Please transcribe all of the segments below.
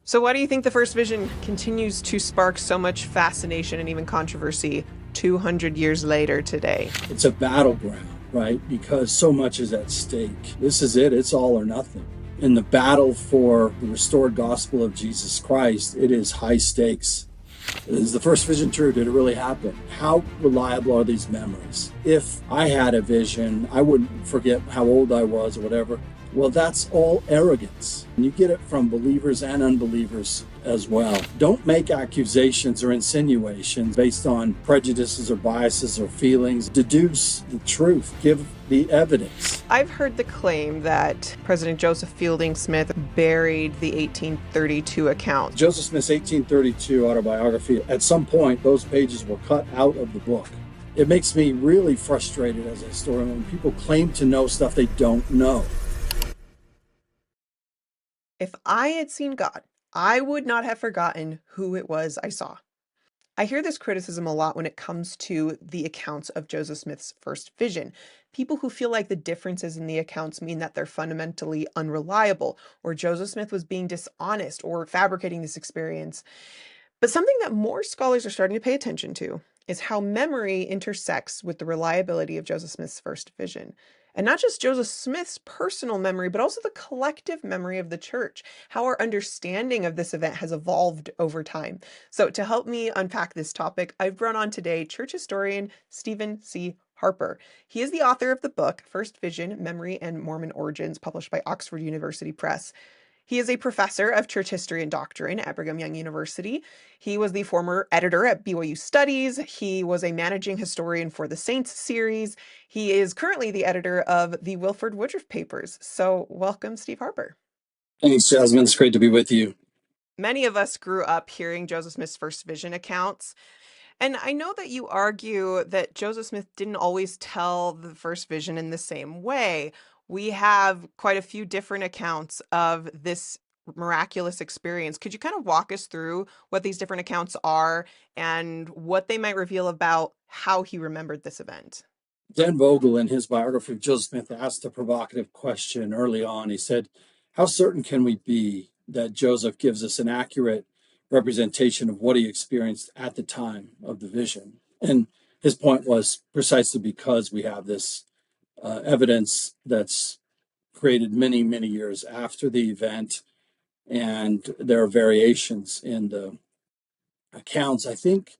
So why do you think the first vision continues to spark so much fascination and even controversy 200 years later today? It's a battleground, right? Because so much is at stake. This is it. It's all or nothing. In the battle for the restored gospel of Jesus Christ, it is high stakes. Is the first vision true? Did it really happen? How reliable are these memories? If I had a vision, I wouldn't forget how old I was or whatever. Well, that's all arrogance. And you get it from believers and unbelievers as well. Don't make accusations or insinuations based on prejudices or biases or feelings. Deduce the truth. Give the evidence. I've heard the claim that President Joseph Fielding Smith buried the 1832 account. Joseph Smith's 1832 autobiography, at some point, those pages were cut out of the book. It makes me really frustrated as a historian when people claim to know stuff they don't know. If I had seen God, I would not have forgotten who it was I saw. I hear this criticism a lot when it comes to the accounts of Joseph Smith's first vision. People who feel like the differences in the accounts mean that they're fundamentally unreliable, or Joseph Smith was being dishonest or fabricating this experience. But something that more scholars are starting to pay attention to is how memory intersects with the reliability of Joseph Smith's first vision. And not just Joseph Smith's personal memory, but also the collective memory of the church, how our understanding of this event has evolved over time. So, to help me unpack this topic, I've brought on today church historian Stephen C. Harper. He is the author of the book, First Vision, Memory and Mormon Origins, published by Oxford University Press. He is a professor of church history and doctrine at Brigham Young University. He was the former editor at BYU Studies. He was a managing historian for the Saints series. He is currently the editor of the Wilford Woodruff Papers. So welcome, Steve Harper. Thanks, Jasmine. It's great to be with you. Many of us grew up hearing Joseph Smith's first vision accounts. And I know that you argue that Joseph Smith didn't always tell the first vision in the same way. We have quite a few different accounts of this miraculous experience. Could you kind of walk us through what these different accounts are and what they might reveal about how he remembered this event? Dan Vogel, in his biography of Joseph Smith, asked a provocative question early on. He said, how certain can we be that Joseph gives us an accurate representation of what he experienced at the time of the vision? And his point was precisely because we have this evidence that's created many, many years after the event, and there are variations in the accounts. I think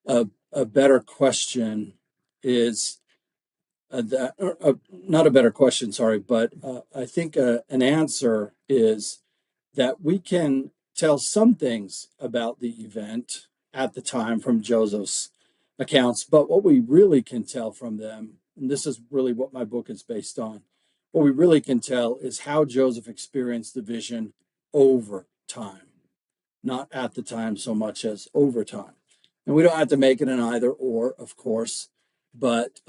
a better question is not a better question, sorry, but I think an answer is that we can tell some things about the event at the time from Joseph's accounts, but what we really can tell from them, and this is really what my book is based on, what we really can tell is how Joseph experienced the vision over time, not at the time so much as over time. And we don't have to make it an either or, of course, but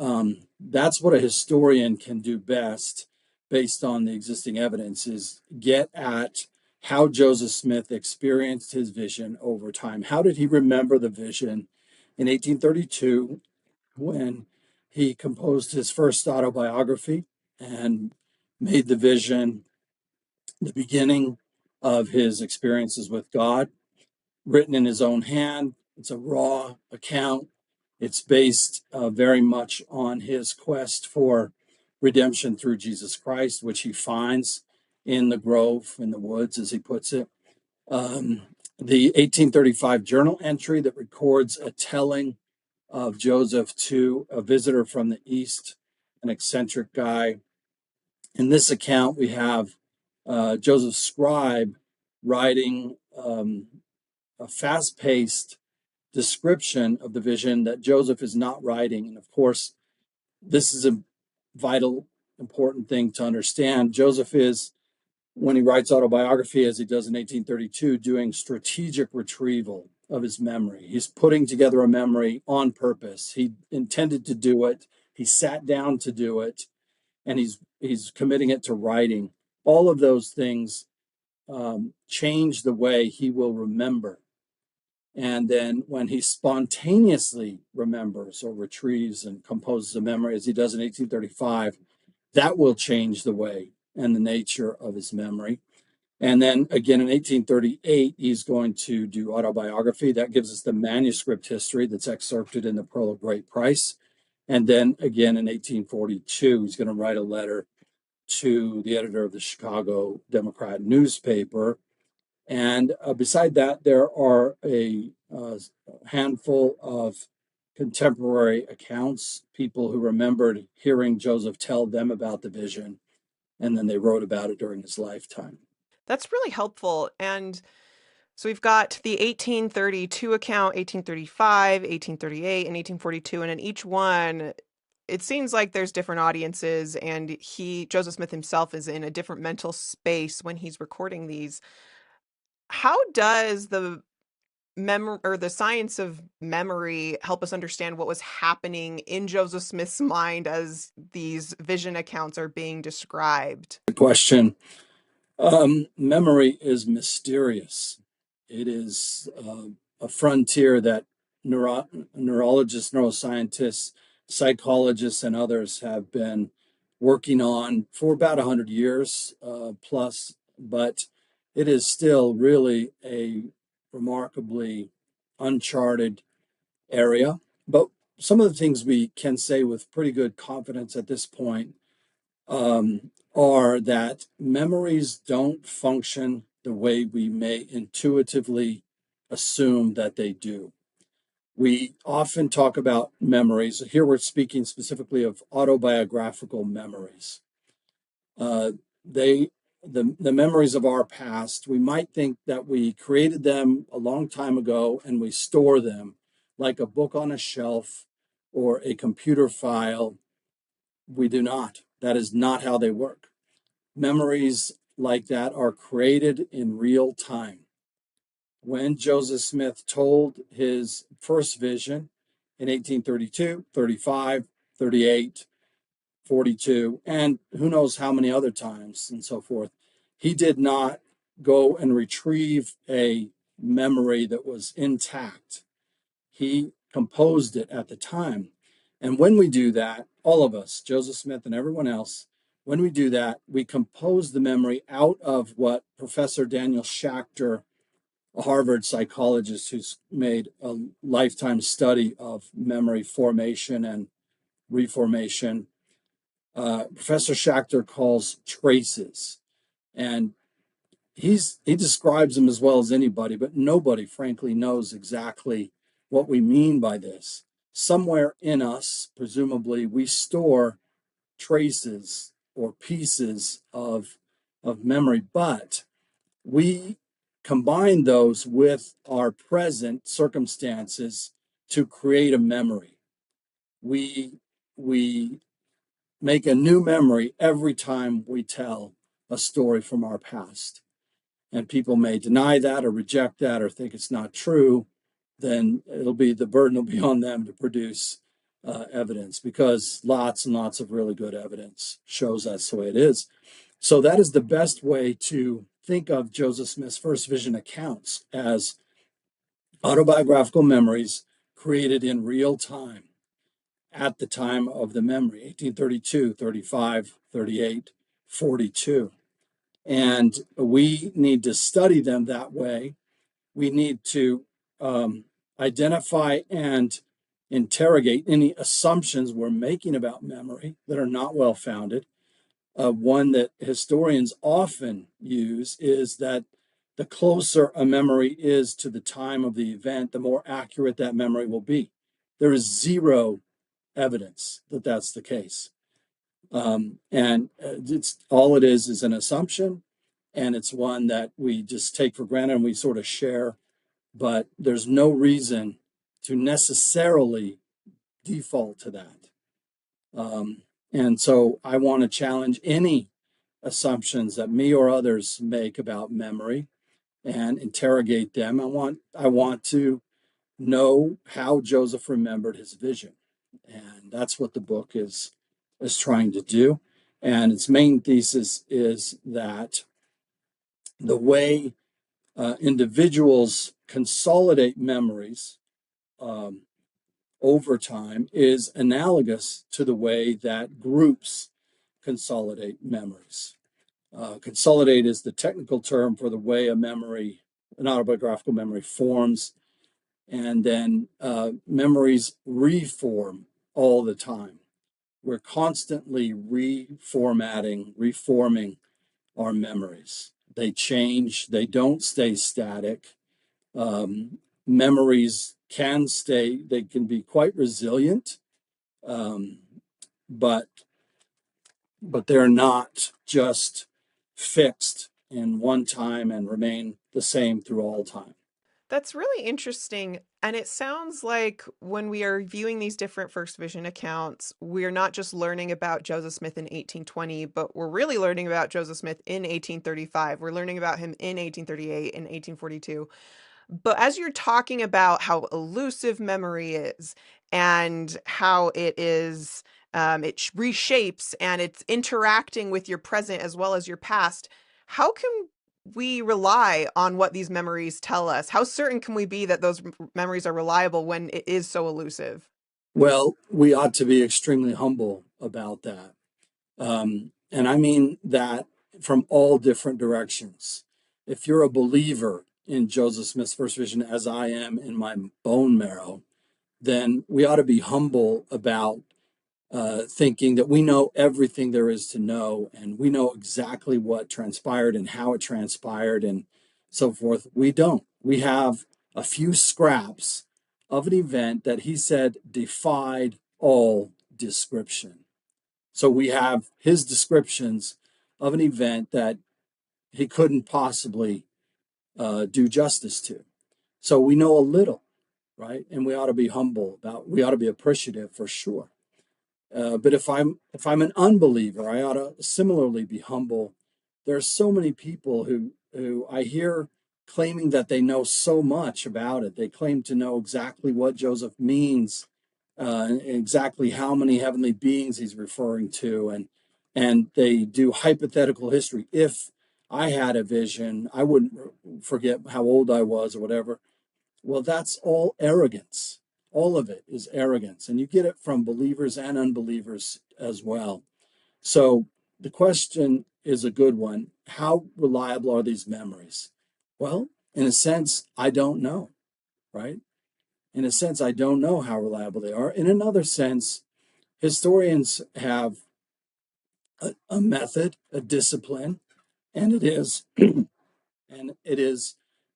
that's what a historian can do best based on the existing evidence, is get at how Joseph Smith experienced his vision over time. How did he remember the vision in 1832 when he composed his first autobiography and made the vision the beginning of his experiences with God, written in his own hand? It's a raw account. It's based very much on his quest for redemption through Jesus Christ, which he finds in the grove, in the woods, as he puts it. The 1835 journal entry that records a telling of Joseph to a visitor from the East, an eccentric guy. In this account, we have Joseph's scribe writing a fast-paced description of the vision that Joseph is not writing. And of course, this is a vital, important thing to understand. Joseph is, when he writes autobiography, as he does in 1832, doing strategic retrieval of his memory. He's putting together a memory on purpose. He intended to do it. He sat down to do it, and he's committing it to writing. All of those things change the way he will remember. And then when he spontaneously remembers or retrieves and composes a memory, as he does in 1835, that will change the way and the nature of his memory. And then again in 1838, he's going to do autobiography. That gives us the manuscript history that's excerpted in the Pearl of Great Price. And then again in 1842, he's going to write a letter to the editor of the Chicago Democrat newspaper. And beside that, there are a handful of contemporary accounts, people who remembered hearing Joseph tell them about the vision, and then they wrote about it during his lifetime. That's really helpful. And so we've got the 1832 account, 1835, 1838, and 1842. And in each one, it seems like there's different audiences, and Joseph Smith himself is in a different mental space when he's recording these. How does the science of memory help us understand what was happening in Joseph Smith's mind as these vision accounts are being described? The question. Memory is mysterious. It is a frontier that neurologists, neuroscientists, psychologists, and others have been working on for about 100 years plus, but it is still really a remarkably uncharted area. But some of the things we can say with pretty good confidence at this point are that memories don't function the way we may intuitively assume that they do. We often talk about memories. Here we're speaking specifically of autobiographical memories. Uh, they, the memories of our past, we might think that we created them a long time ago and we store them like a book on a shelf or a computer file. We do not. That is not how they work. Memories like that are created in real time. When Joseph Smith told his first vision in 1832, 35, 38, 42, and who knows how many other times and so forth, he did not go and retrieve a memory that was intact. He composed it at the time. And when we do that, all of us, Joseph Smith and everyone else, when we do that, we compose the memory out of what Professor Daniel Schachter, a Harvard psychologist who's made a lifetime study of memory formation and reformation, Professor Schachter calls traces. And he describes them as well as anybody, but nobody, frankly, knows exactly what we mean by this. Somewhere in us, presumably, we store traces or pieces of memory, but we combine those with our present circumstances to create a memory. We make a new memory every time we tell a story from our past, and people may deny that or reject that or think it's not true. Then the burden will be on them to produce evidence, because lots and lots of really good evidence shows that's the way it is. So that is the best way to think of Joseph Smith's first vision accounts, as autobiographical memories created in real time at the time of the memory, 1832, 35, 38, 42. And we need to study them that way. We need to identify and interrogate any assumptions we're making about memory that are not well founded. One that historians often use is that the closer a memory is to the time of the event, the more accurate that memory will be. There is zero evidence that that's the case. And it's all it is an assumption, and it's one that we just take for granted and we sort of share, but there's no reason to necessarily default to that. And so I want to challenge any assumptions that me or others make about memory and interrogate them. I want to know how Joseph remembered his vision. And that's what the book is trying to do. And its main thesis is that the way individuals consolidate memories um, over time is analogous to the way that groups consolidate memories. Consolidate is the technical term for the way an autobiographical memory forms, and then memories reform all the time. We're constantly reforming our memories. They change, they don't stay static. Memories they can be quite resilient, um, but they're not just fixed in one time and remain the same through all time. That's really interesting. And it sounds like when we are viewing these different First Vision accounts, we're not just learning about Joseph Smith in 1820, but we're really learning about Joseph Smith in 1835. We're learning about him in 1838 and 1842. But as you're talking about how elusive memory is and how it reshapes and it's interacting with your present as well as your past, how can we rely on what these memories tell us? How certain can we be that those memories are reliable when it is so elusive? Well, we ought to be extremely humble about that. And I mean that from all different directions. If you're a believer in Joseph Smith's first vision, as I am in my bone marrow, then we ought to be humble about thinking that we know everything there is to know and we know exactly what transpired and how it transpired and so forth. We don't. We have a few scraps of an event that he said defied all description. So we have his descriptions of an event that he couldn't possibly do justice to. So we know a little, right? And we ought to be we ought to be appreciative for sure. But if I'm an unbeliever, I ought to similarly be humble. There are so many people who I hear claiming that they know so much about it. They claim to know exactly what Joseph means, exactly how many heavenly beings he's referring to, and they do hypothetical history. If I had a vision, I wouldn't forget how old I was or whatever. Well, that's all arrogance. All of it is arrogance. And you get it from believers and unbelievers as well. So the question is a good one. How reliable are these memories? Well, in a sense, I don't know, right? In a sense, I don't know how reliable they are. In another sense, historians have a method, a discipline, and it is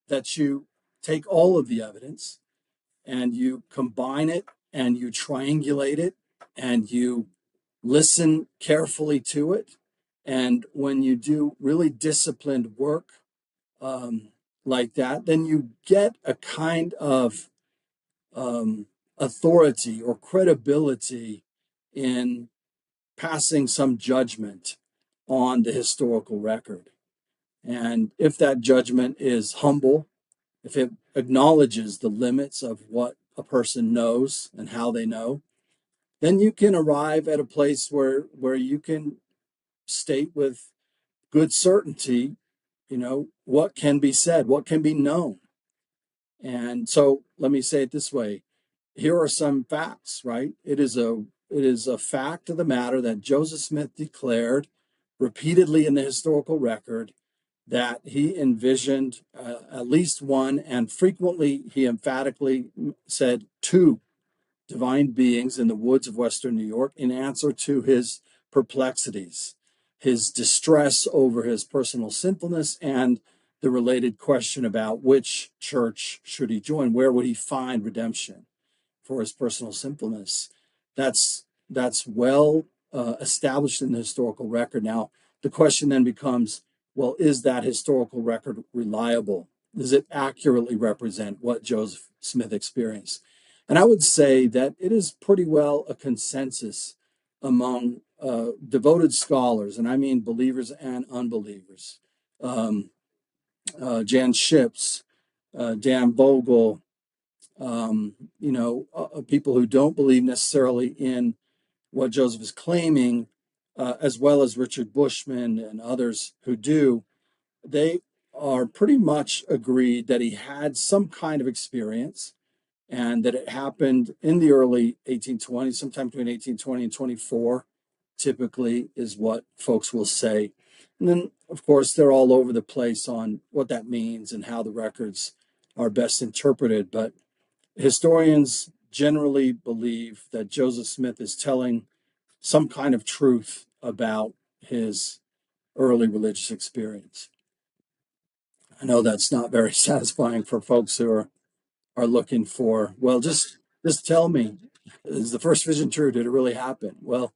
that you take all of the evidence and you combine it and you triangulate it and you listen carefully to it. And when you do really disciplined work um, like that, then you get a kind of authority or credibility in passing some judgment on the historical record. And if that judgment is humble, if it acknowledges the limits of what a person knows and how they know, then you can arrive at a place where you can state with good certainty, what can be said, what can be known. And so let me say it this way. Here are some facts, right? It is a fact of the matter that Joseph Smith declared repeatedly in the historical record that he envisioned at least one, and frequently he emphatically said two divine beings in the woods of Western New York in answer to his perplexities, his distress over his personal sinfulness, and the related question about which church should he join, where would he find redemption for his personal sinfulness. That's well established in the historical record. Now the question then becomes, well, is that historical record reliable? Does it accurately represent what Joseph Smith experienced? And I would say that it is pretty well a consensus among devoted scholars, and I mean believers and unbelievers. Jan Ships, Dan Vogel, people who don't believe necessarily in what Joseph is claiming, as well as Richard Bushman and others who do, they are pretty much agreed that he had some kind of experience and that it happened in the early 1820s, sometime between 1820 and 24, typically is what folks will say. And then of course, they're all over the place on what that means and how the records are best interpreted. But historians generally believe that Joseph Smith is telling some kind of truth about his early religious experience. I know that's not very satisfying for folks who are looking for, well, just tell me, is the first vision true? Did it really happen? Well,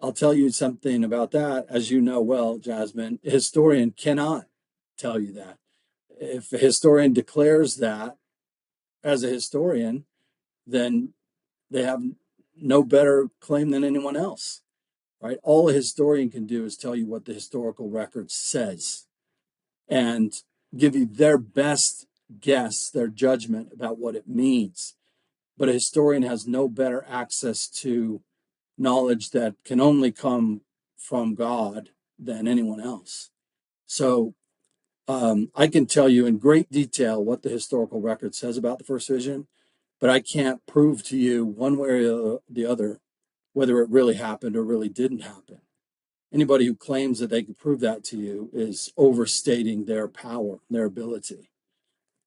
I'll tell you something about that. As you know well, Jasmine, a historian cannot tell you that. If a historian declares that as a historian, then they have no better claim than anyone else, right? All a historian can do is tell you what the historical record says and give you their best guess, their judgment about what it means. But a historian has no better access to knowledge that can only come from God than anyone else. So I can tell you in great detail what the historical record says about the first vision, but I can't prove to you one way or the other whether it really happened or really didn't happen. Anybody who claims that they can prove that to you is overstating their power, their ability.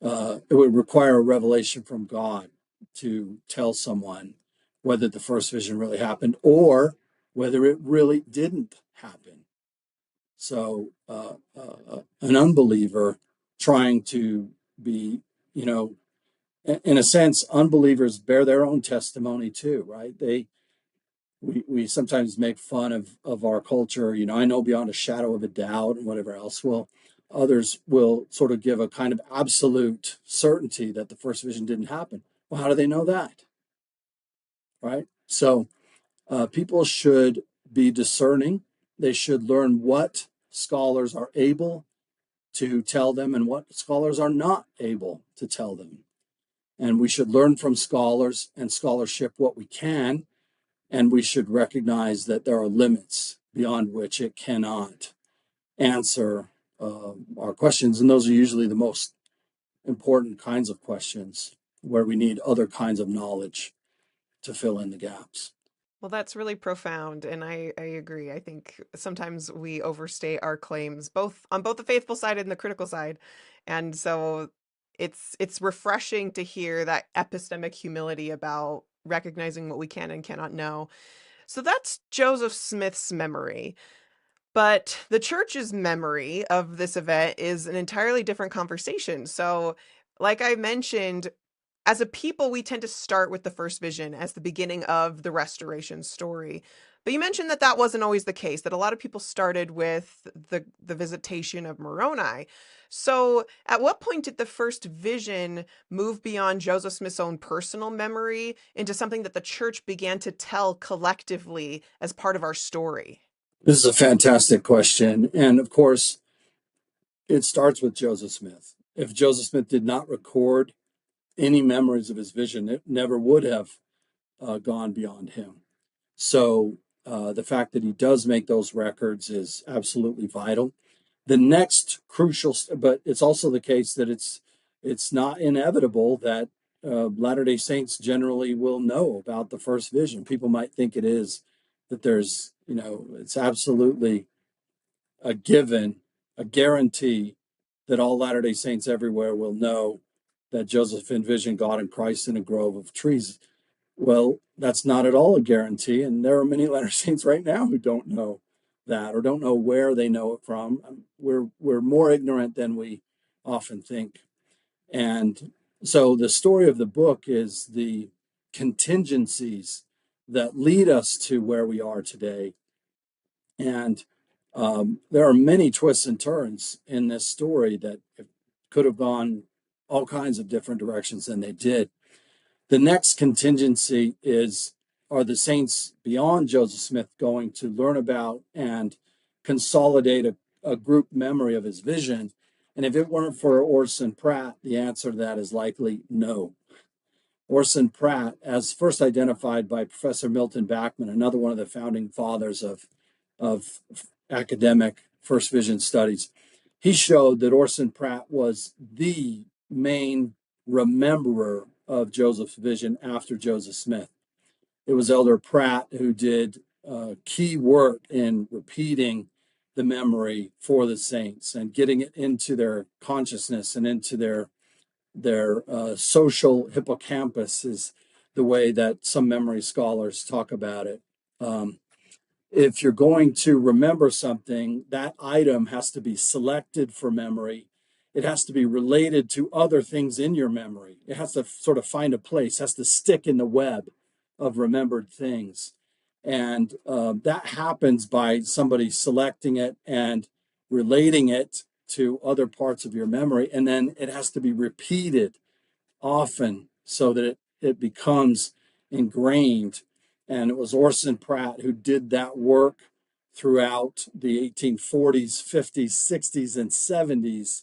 It would require a revelation from God to tell someone whether the first vision really happened or whether it really didn't happen. So, an unbeliever trying to be, in a sense, unbelievers bear their own testimony too, right? We sometimes make fun of our culture. I know beyond a shadow of a doubt and whatever else. Well, others will sort of give a kind of absolute certainty that the first vision didn't happen. Well, how do they know that? Right? So people should be discerning. They should learn what scholars are able to tell them and what scholars are not able to tell them. And we should learn from scholars and scholarship what we can, and we should recognize that there are limits beyond which it cannot answer our questions. And those are usually the most important kinds of questions where we need other kinds of knowledge to fill in the gaps. Well, that's really profound, and I agree. I think sometimes we overstate our claims, both on both the faithful side and the critical side. And so it's refreshing to hear that epistemic humility about recognizing what we can and cannot know. So that's Joseph Smith's memory. But the church's memory of this event is an entirely different conversation. So, like I mentioned, as a people, we tend to start with the first vision as the beginning of the restoration story. But you mentioned that that wasn't always the case, that a lot of people started with the visitation of Moroni. So, at what point did the first vision move beyond Joseph Smith's own personal memory into something that the church began to tell collectively as part of our story? This is a fantastic question. And of course, it starts with Joseph Smith. If Joseph Smith did not record any memories of his vision, it never would have gone beyond him. So the fact that he does make those records is absolutely vital. The next crucial, but it's also the case that it's not inevitable that Latter-day Saints generally will know about the first vision. People might think it is that there's, it's absolutely a given, a guarantee that all Latter-day Saints everywhere will know that Joseph envisioned God and Christ in a grove of trees. Well, that's not at all a guarantee, and there are many Latter-day Saints right now who don't know that or don't know where they know it from. We're more ignorant than we often think, and so the story of the book is the contingencies that lead us to where we are today, and there are many twists and turns in this story that could have gone all kinds of different directions than they did. The next contingency is, are the saints beyond Joseph Smith going to learn about and consolidate a group memory of his vision? And if it weren't for Orson Pratt, the answer to that is likely no. Orson Pratt, as first identified by Professor Milton Bachman, another one of the founding fathers of academic first vision studies, he showed that Orson Pratt was the main rememberer of Joseph's vision after Joseph Smith. It was Elder Pratt who did key work in repeating the memory for the saints and getting it into their consciousness and into their social hippocampus is the way that some memory scholars talk about it. Um, if you're going to remember something, that item has to be selected for memory. It has to be related to other things in your memory. It has to sort of find a place, has to stick in the web of remembered things. And that happens by somebody selecting it and relating it to other parts of your memory. And then it has to be repeated often so that it becomes ingrained. And it was Orson Pratt who did that work throughout the 1840s, 50s, 60s, and 70s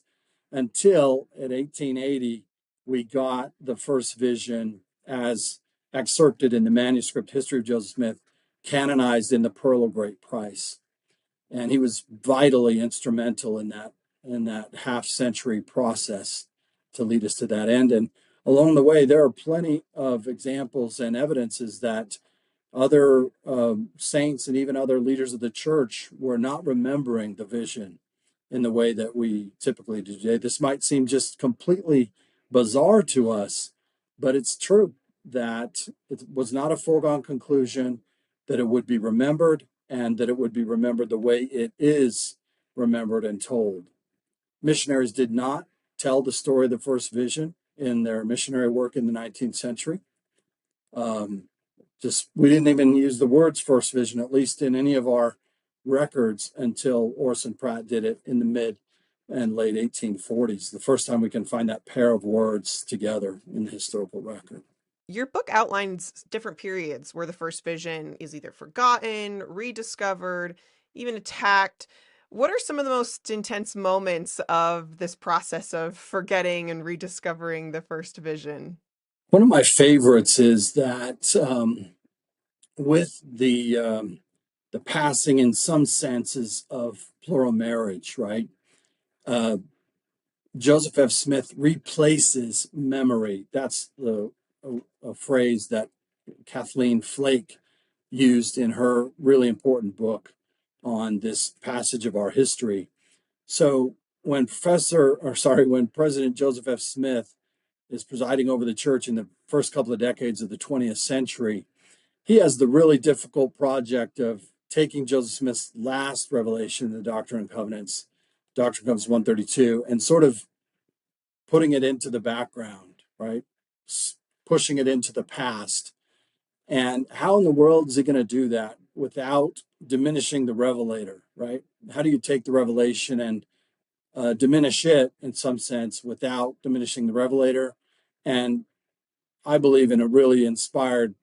until in 1880 we got the first vision as excerpted in the manuscript History of Joseph Smith, canonized in the Pearl of Great Price. And he was vitally instrumental in that half century process to lead us to that end. And along the way, there are plenty of examples and evidences that other saints and even other leaders of the church were not remembering the vision in the way that we typically do today. This might seem just completely bizarre to us, but it's true that it was not a foregone conclusion that it would be remembered and that it would be remembered the way it is remembered and told. Missionaries did not tell the story of the first vision in their missionary work in the 19th century. We didn't even use the words first vision, at least in any of our records, until Orson Pratt did it in the mid and late 1840s. The first time we can find that pair of words together in the historical record. Your book outlines different periods where the first vision is either forgotten, rediscovered, even attacked. What are some of the most intense moments of this process of forgetting and rediscovering the first vision? One of my favorites is that with the passing, in some senses, of plural marriage, right? Uh, Joseph F. Smith replaces memory. That's a phrase that Kathleen Flake used in her really important book on this passage of our history. So when when President Joseph F. Smith is presiding over the church in the first couple of decades of the 20th century, he has the really difficult project of taking Joseph Smith's last revelation, the Doctrine and Covenants, Doctrine and Covenants 132, and sort of putting it into the background, right? Pushing it into the past. And how in the world is he going to do that without diminishing the revelator, right? How do you take the revelation and diminish it in some sense without diminishing the revelator? And I believe in a really inspired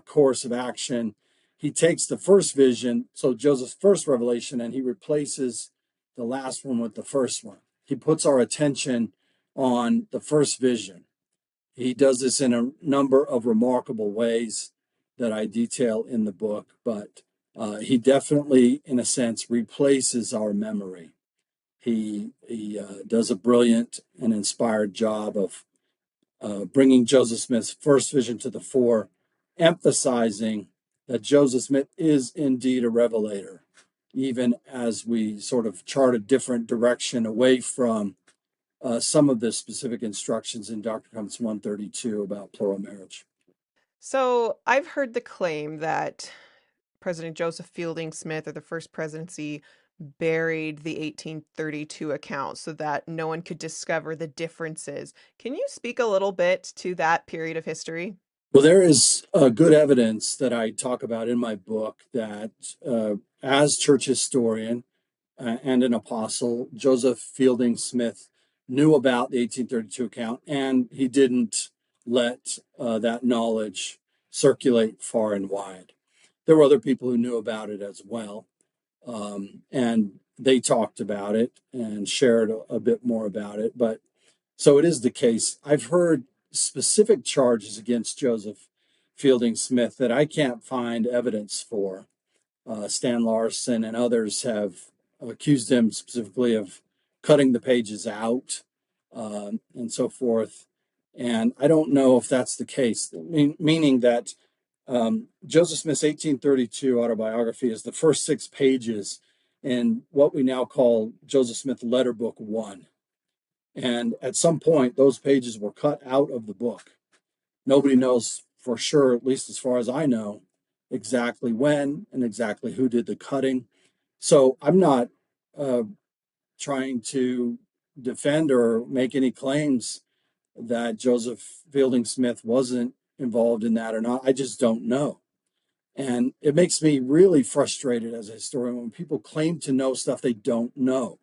course of action. He takes the first vision, so Joseph's first revelation, and he replaces the last one with the first one. He puts our attention on the first vision. He does this in a number of remarkable ways that I detail in the book, but he definitely, in a sense, replaces our memory. He does a brilliant and inspired job of bringing Joseph Smith's first vision to the fore, emphasizing that Joseph Smith is indeed a revelator, even as we sort of chart a different direction away from some of the specific instructions in Dr. Covenants 132 about plural marriage. So I've heard the claim that President Joseph Fielding Smith or the first presidency buried the 1832 account so that no one could discover the differences. Can you speak a little bit to that period of history? Well, there is good evidence that I talk about in my book that as church historian and an apostle, Joseph Fielding Smith knew about the 1832 account, and he didn't let that knowledge circulate far and wide. There were other people who knew about it as well, and they talked about it and shared a bit more about it. But so it is the case. I've heard specific charges against Joseph Fielding Smith that I can't find evidence for. Stan Larson and others have accused him specifically of cutting the pages out and so forth. And I don't know if that's the case, meaning that Joseph Smith's 1832 autobiography is the first 6 pages in what we now call Joseph Smith Letter Book 1. And at some point, those pages were cut out of the book. Nobody knows for sure, at least as far as I know, exactly when and exactly who did the cutting. So I'm not uh, trying to defend or make any claims that Joseph Fielding Smith wasn't involved in that or not. I just don't know. And it makes me really frustrated as a historian when people claim to know stuff they don't know,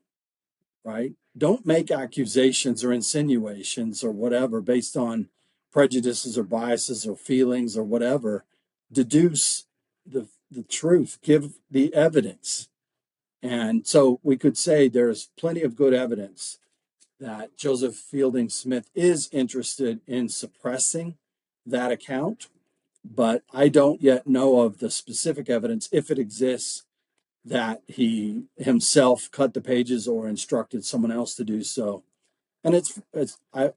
right? Don't make accusations or insinuations or whatever based on prejudices or biases or feelings or whatever. Deduce the truth, give the evidence. And so we could say there's plenty of good evidence that Joseph Fielding Smith is interested in suppressing that account, but I don't yet know of the specific evidence, if it exists, that he himself cut the pages or instructed someone else to do so. And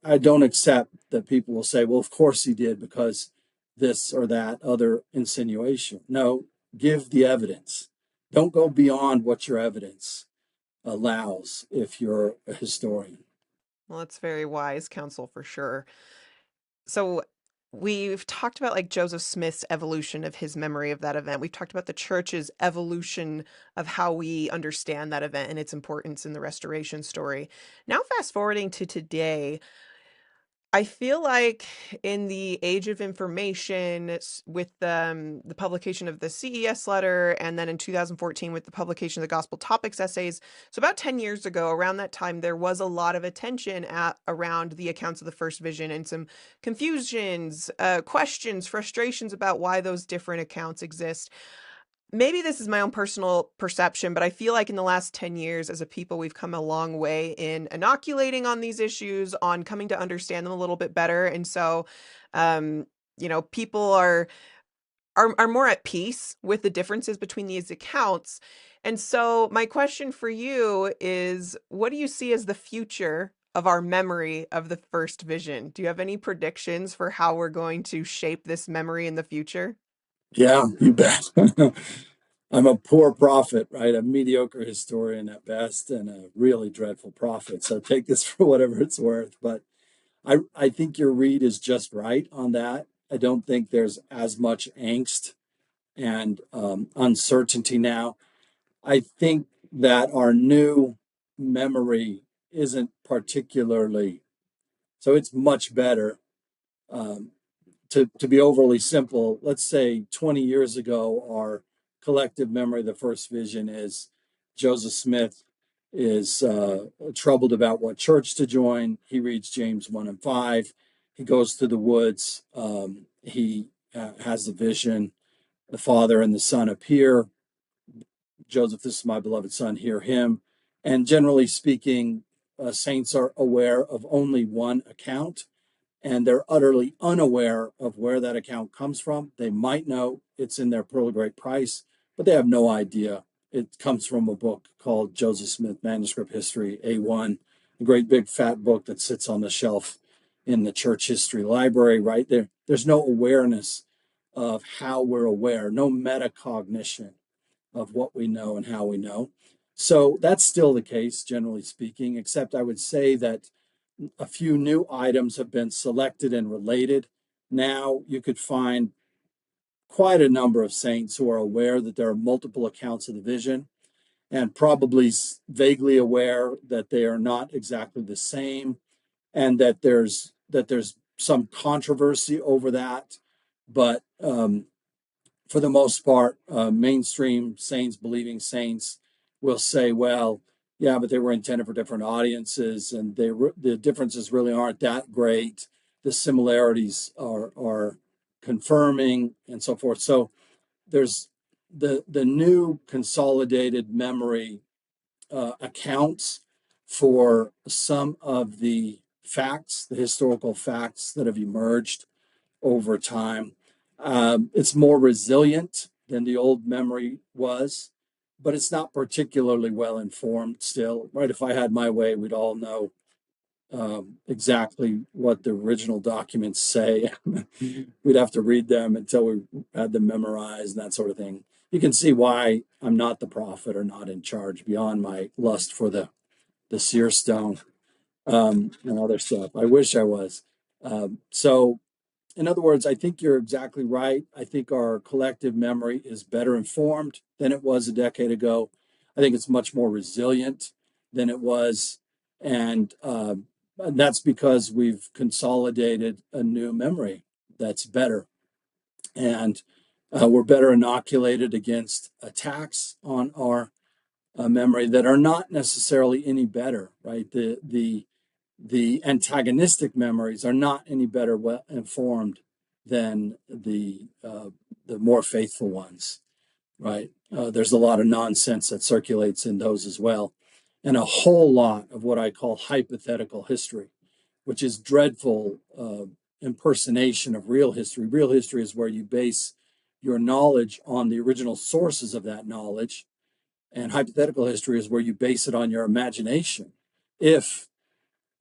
I don't accept that people will say, well, of course he did because this or that other insinuation. No, give the evidence. Don't go beyond what your evidence allows if you're a historian. Well, that's very wise counsel for sure. So we've talked about like Joseph Smith's evolution of his memory of that event. We've talked about the church's evolution of how we understand that event and its importance in the restoration story. Now, fast forwarding to today, I feel like in the age of information, with the publication of the CES letter, and then in 2014 with the publication of the Gospel Topics essays, so about 10 years ago, around that time, there was a lot of attention around the accounts of the first vision and some confusions, questions, frustrations about why those different accounts exist. Maybe this is my own personal perception, but I feel like in the last 10 years as a people, we've come a long way in inoculating on these issues, on coming to understand them a little bit better. And so, um, people are more at peace with the differences between these accounts. And so my question for you is, what do you see as the future of our memory of the first vision? Do you have any predictions for how we're going to shape this memory in the future? Yeah, you bet. I'm a poor prophet, right? A mediocre historian at best and a really dreadful prophet. So take this for whatever it's worth. But I think your read is just right on that. I don't think there's as much angst and uncertainty now. I think that our new memory isn't particularly, so it's much better. Um, to be overly simple, let's say 20 years ago, our collective memory of the first vision is Joseph Smith is troubled about what church to join. He reads James 1 and 5. He goes to the woods. He has the vision. The Father and the Son appear. Joseph, this is my beloved Son, hear him. And generally speaking, saints are aware of only one account and they're utterly unaware of where that account comes from. They might know it's in their Pearl of Great Price, but they have no idea. It comes from a book called Joseph Smith Manuscript History, A1, a great big fat book that sits on the shelf in the church history library, right there. There's no awareness of how we're aware, no metacognition of what we know and how we know. So that's still the case, generally speaking, except I would say that a few new items have been selected and related. Now you could find quite a number of saints who are aware that there are multiple accounts of the vision and probably vaguely aware that they are not exactly the same and that there's some controversy over that. But for the most part, mainstream saints, believing saints, will say, well, yeah, but they were intended for different audiences, and the differences really aren't that great. The similarities are confirming, and so forth. So there's the new consolidated memory accounts for some of the facts, the historical facts that have emerged over time. It's more resilient than the old memory was, but it's not particularly well informed still, right? If I had my way, we'd all know exactly what the original documents say. We'd have to read them until we had them memorized and that sort of thing. you can see why I'm not the prophet or not in charge beyond my lust for the seer stone and other stuff. I wish I was. So in other words, I think you're exactly right. I think our collective memory is better informed than it was a decade ago. I think it's much more resilient than it was. And that's because we've consolidated a new memory that's better. And we're better inoculated against attacks on our memory that are not necessarily any better, right? The antagonistic memories are not any better informed than the more faithful ones, right? There's a lot of nonsense that circulates in those as well, and a whole lot of what I call hypothetical history, which is dreadful impersonation of real history. Real history is where you base your knowledge on the original sources of that knowledge, and hypothetical history is where you base it on your imagination. If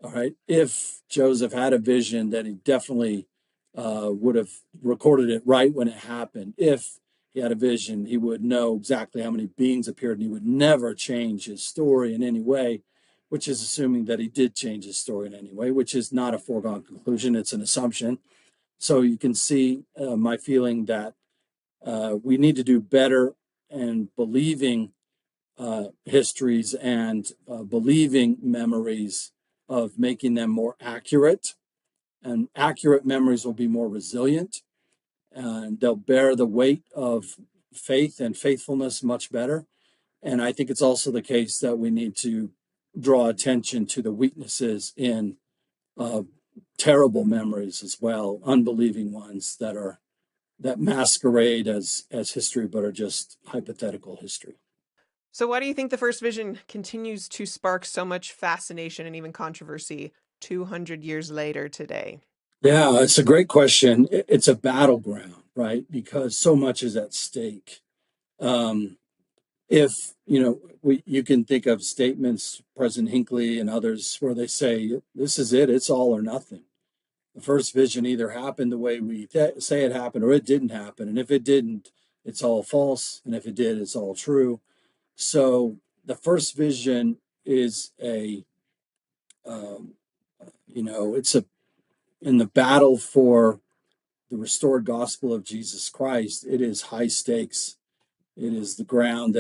all right. If Joseph had a vision, that he definitely would have recorded it right when it happened. If he had a vision, he would know exactly how many beings appeared, and he would never change his story in any way, which is assuming that he did change his story in any way, which is not a foregone conclusion. It's an assumption. So you can see my feeling that we need to do better and believing histories and believing memories of making them more accurate. And accurate memories will be more resilient and they'll bear the weight of faith and faithfulness much better. And I think it's also the case that we need to draw attention to the weaknesses in uh, terrible memories as well, unbelieving ones that masquerade as history but are just hypothetical history. So, why do you think the first vision continues to spark so much fascination and even controversy 200 years later today? Yeah, it's a great question. It's a battleground, right? Because so much is at stake. Um, if you can think of statements, President Hinckley and others, where they say, "This is it; it's all or nothing." The first vision either happened the way we say it happened, or it didn't happen. And if it didn't, it's all false. And if it did, it's all true. So the first vision is um, it's a in the battle for the restored gospel of Jesus Christ. It is high stakes. It is the ground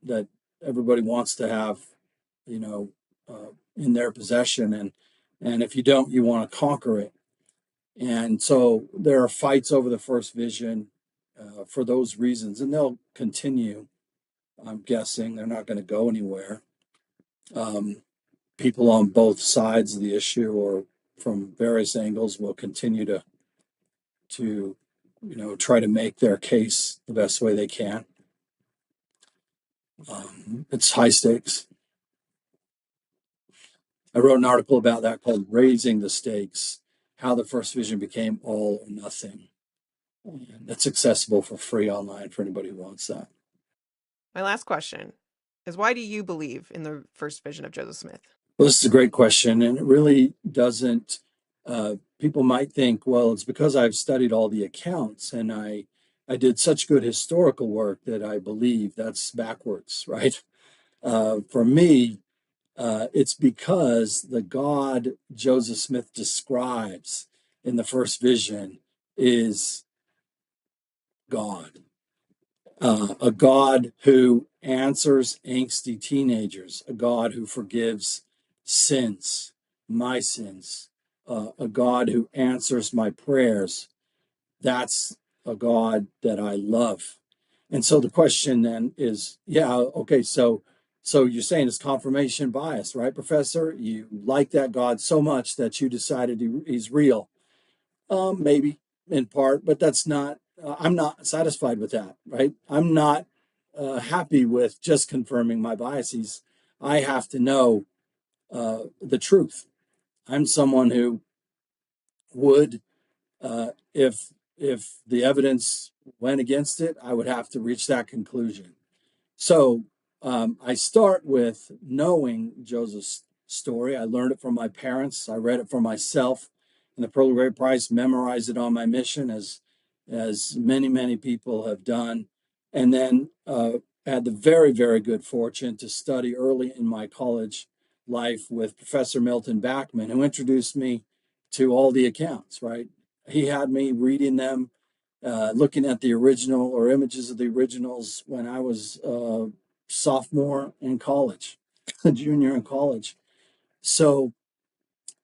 that everybody wants to have, you know, in their possession, and if you don't, you want to conquer it. And so there are fights over the first vision for those reasons, and they'll continue. I'm guessing they're not going to go anywhere. Um, People on both sides of the issue or from various angles will continue to try to make their case the best way they can. It's high stakes. I wrote an article about that called "Raising the Stakes: How the First Vision Became All or Nothing." And it's accessible for free online for anybody who wants that. My last question is, why do you believe in the first vision of Joseph Smith? Well, this is a great question, and it really doesn't. People might think, well, it's because I've studied all the accounts and I did such good historical work that I believe. That's backwards, right? For me, it's because the God Joseph Smith describes in the first vision is God, a God who answers angsty teenagers, a God who forgives sins, my sins, a God who answers my prayers. That's a God that I love. And so the question then is, yeah, okay, so you're saying it's confirmation bias, right, Professor? You like that God so much that you decided he's real. Maybe in part, but that's not. I'm not satisfied with that, right? I'm not happy with just confirming my biases. I have to know the truth. I'm someone who would, if the evidence went against it, I would have to reach that conclusion. So I start with knowing Joseph's story. I learned it from my parents. I read it for myself in the Pearl Great Price, memorized it on my mission, as many people have done. And then had the very, very good fortune to study early in my college life with Professor Milton Backman, who introduced me to all the accounts, right? He had me reading them, looking at the original or images of the originals when I was sophomore in college, a junior in college. So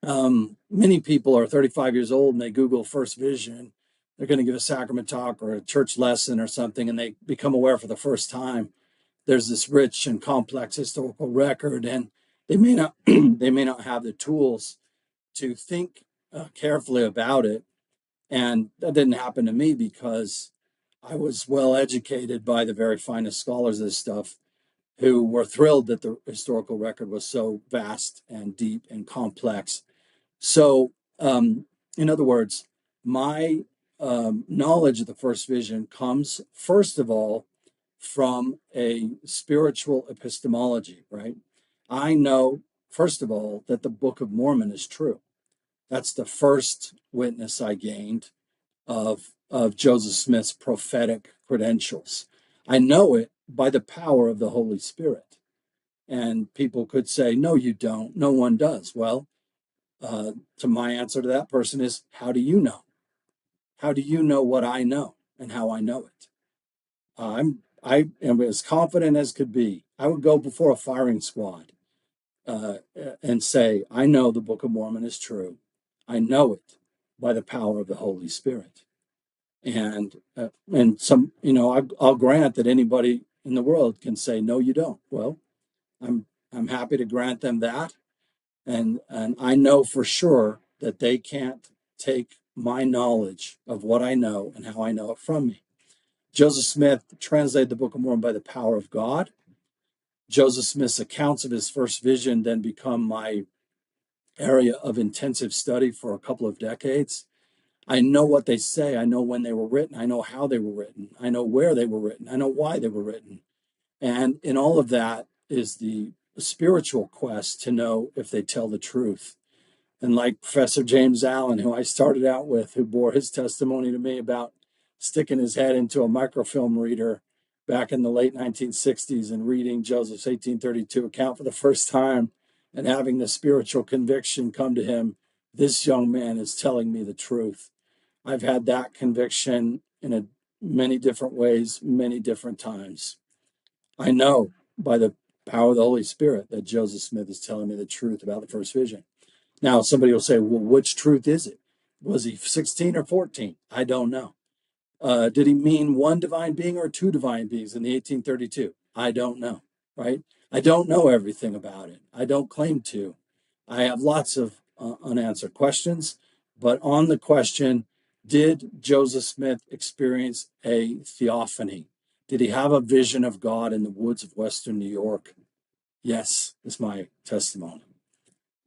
many people are 35 years old and they Google First Vision. They're going to give a sacrament talk or a church lesson or something, and they become aware for the first time there's this rich and complex historical record, and they may not they may not have the tools to think carefully about it. And that didn't happen to me because I was well educated by the very finest scholars of this stuff who were thrilled that the historical record was so vast and deep and complex. So, in other words, my knowledge of the first vision comes, first of all, from a spiritual epistemology, right? I know, first of all, that the Book of Mormon is true. That's the first witness I gained of Joseph Smith's prophetic credentials. I know it by the power of the Holy Spirit. And people could say, no, you don't. No one does. Well, to my answer to that person is, how do you know? How do you know what I know and how I know it? I am as confident as could be. I would go before a firing squad uh, and say, I know the Book of Mormon is true. I know it by the power of the Holy Spirit. And some, I'll grant that anybody in the world can say, no, you don't. Well, I'm happy to grant them that, and I know for sure that they can't take my knowledge of what I know and how I know it from me. Joseph Smith translated the Book of Mormon by the power of God. Joseph Smith's accounts of his first vision then become my area of intensive study for a couple of decades. I know what they say. I know when they were written. I know how they were written. I know where they were written. I know why they were written. And in all of that is the spiritual quest to know if they tell the truth. And like Professor James Allen, who I started out with, who bore his testimony to me about sticking his head into a microfilm reader back in the late 1960s and reading Joseph's 1832 account for the first time and having the spiritual conviction come to him, this young man is telling me the truth. I've had that conviction many different ways, many different times. I know by the power of the Holy Spirit that Joseph Smith is telling me the truth about the first vision. Now, somebody will say, well, which truth is it? Was he 16 or 14? I don't know. Did he mean one divine being or two divine beings in the 1832? I don't know, right? I don't know everything about it. I don't claim to. I have lots of unanswered questions, but on the question, did Joseph Smith experience a theophany? Did he have a vision of God in the woods of Western New York? Yes, is my testimony.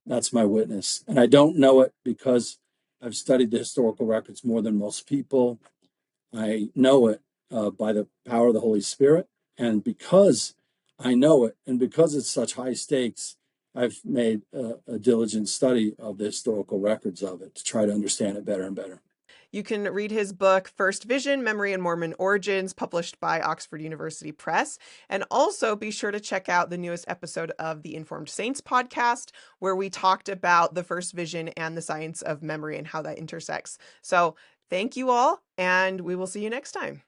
That's my witness. And I don't know it because I've studied the historical records more than most people. I know it by the power of the Holy Spirit. And because I know it, and because it's such high stakes, I've made a diligent study of the historical records of it to try to understand it better and better. You can read his book, First Vision Memory and Mormon Origins, published by Oxford University Press. And also be sure to check out the newest episode of the Informed Saints podcast, where we talked about the first vision and the science of memory and how that intersects. So thank you all, and we will see you next time.